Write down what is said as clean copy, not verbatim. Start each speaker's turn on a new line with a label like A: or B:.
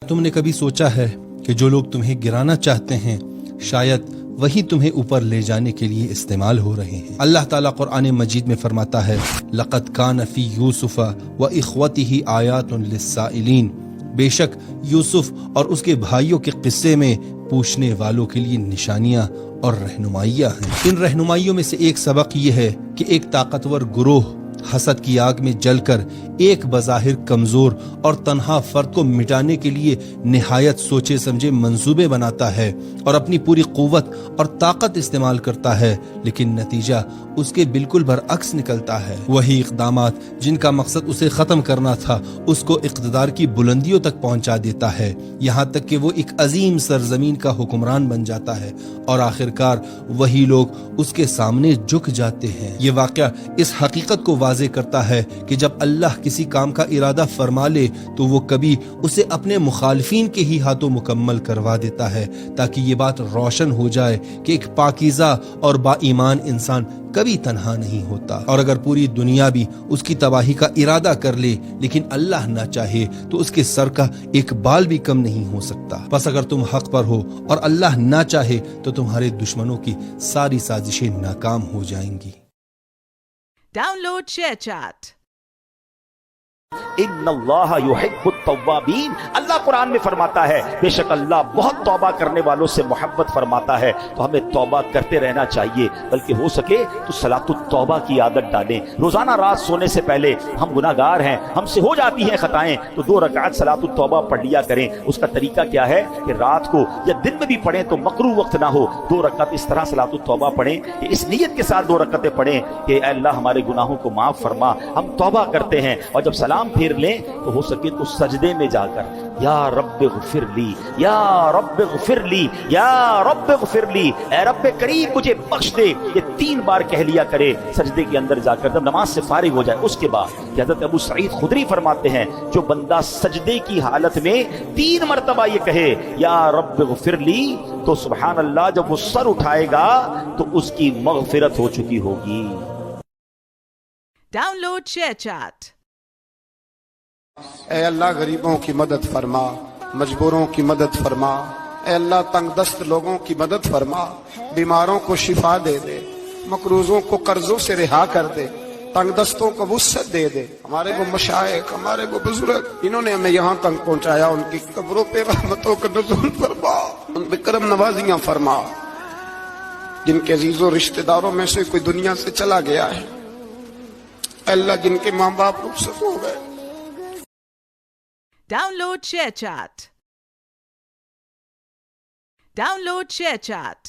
A: تم نے کبھی سوچا ہے کہ جو لوگ تمہیں گرانا چاہتے ہیں شاید وہی تمہیں اوپر لے جانے کے لیے استعمال ہو رہے ہیں۔ اللہ تعالیٰ قرآن مجید میں فرماتا ہے لَقَدْ كَانَ فِي يُوسُفَ وَإِخْوَتِهِ آيَاتٌ لِلسَّائِلِينَ، بے شک یوسف اور اس کے بھائیوں کے قصے میں پوچھنے والوں کے لیے نشانیاں اور رہنمائیاں ہیں۔ ان رہنمائیوں میں سے ایک سبق یہ ہے کہ ایک طاقتور گروہ حسد کی آگ میں جل کر ایک بظاہر کمزور اور تنہا فرد کو مٹانے کے لیے نہایت سوچے سمجھے منصوبے بناتا ہے اور اپنی پوری قوت اور طاقت استعمال کرتا ہے، لیکن نتیجہ اس کے بالکل برعکس نکلتا ہے۔ وہی اقدامات جن کا مقصد اسے ختم کرنا تھا اس کو اقتدار کی بلندیوں تک پہنچا دیتا ہے، یہاں تک کہ وہ ایک عظیم سرزمین کا حکمران بن جاتا ہے اور آخرکار وہی لوگ اس کے سامنے جھک جاتے ہیں۔ یہ واقعہ اس حقیقت کو واضح کرتا ہے کہ جب اللہ کسی کام کا ارادہ فرما لے تو وہ کبھی اسے اپنے مخالفین کے ہی ہاتھوں مکمل کروا دیتا ہے، تاکہ یہ بات روشن ہو جائے کہ ایک پاکیزہ اور با ایمان انسان کبھی تنہا نہیں ہوتا، اور اگر پوری دنیا بھی اس کی تباہی کا ارادہ کر لے لیکن اللہ نہ چاہے تو اس کے سر کا ایک بال بھی کم نہیں ہو سکتا۔ بس اگر تم حق پر ہو اور اللہ نہ چاہے تو تمہارے دشمنوں کی ساری سازشیں ناکام ہو جائیں گی۔
B: Download ShareChat.
C: ان اللہ یحب التوابین، اللہ قرآن میں فرماتا ہے بے شک اللہ بہت توبہ کرنے والوں سے محبت فرماتا ہے، تو ہمیں توبہ کرتے رہنا چاہیے، بلکہ ہو سکے تو صلاۃ التوبہ کی عادت ڈالیں۔ روزانہ رات سونے سے پہلے ہم گناہگار ہیں، ہم سے ہو جاتی ہیں خطائیں، تو 2 رکعت صلاۃ التوبہ پڑھ لیا کریں۔ اس کا طریقہ کیا ہے کہ رات کو یا دن میں بھی پڑھیں تو مکروہ وقت نہ ہو، 2 رکعت اس طرح صلاۃ التوبہ پڑھیں کہ اس نیت کے ساتھ 2 رکعتیں پڑھیں کہ اے اللہ ہمارے گناہوں کو معاف فرما، ہم توبہ کرتے ہیں، اور جب سلام پھیر لیں تو ہو سکے تو سجدے میں جا کر یا رب اغفر لی، یا رب اغفر لی، یا رب اغفر لی، اے رب کریم مجھے بخش دے، یہ 3 بار کہہ لیا کرے سجدے کے اندر جا کر جب نماز سے فارغ ہو جائے۔ اس کے بعد کہ حضرت ابو سعید خدری فرماتے ہیں جو بندہ سجدے کی حالت میں 3 مرتبہ یہ کہے یا رب اغفر لی تو سبحان اللہ جب وہ سر اٹھائے گا تو اس کی مغفرت ہو چکی ہوگی۔
B: Download ShareChat.
D: اے اللہ غریبوں کی مدد فرما، مجبوروں کی مدد فرما، اے اللہ تنگ دست لوگوں کی مدد فرما، بیماروں کو شفا دے دے، مقروضوں کو قرضوں سے رہا کر دے، تنگ دستوں کو وسعت دے دے۔ ہمارے وہ مشائخ، ہمارے وہ بزرگ، انہوں نے ہمیں یہاں تک پہنچایا، ان کی قبروں پہ رحمتوں کا نزول فرما، ان پہ کرم نوازیاں فرما۔ جن کے عزیزوں رشتہ داروں میں سے کوئی دنیا سے چلا گیا ہے، اے اللہ جن کے ماں باپ رخصت ہو گئے۔
B: Download ShareChat. Download ShareChat.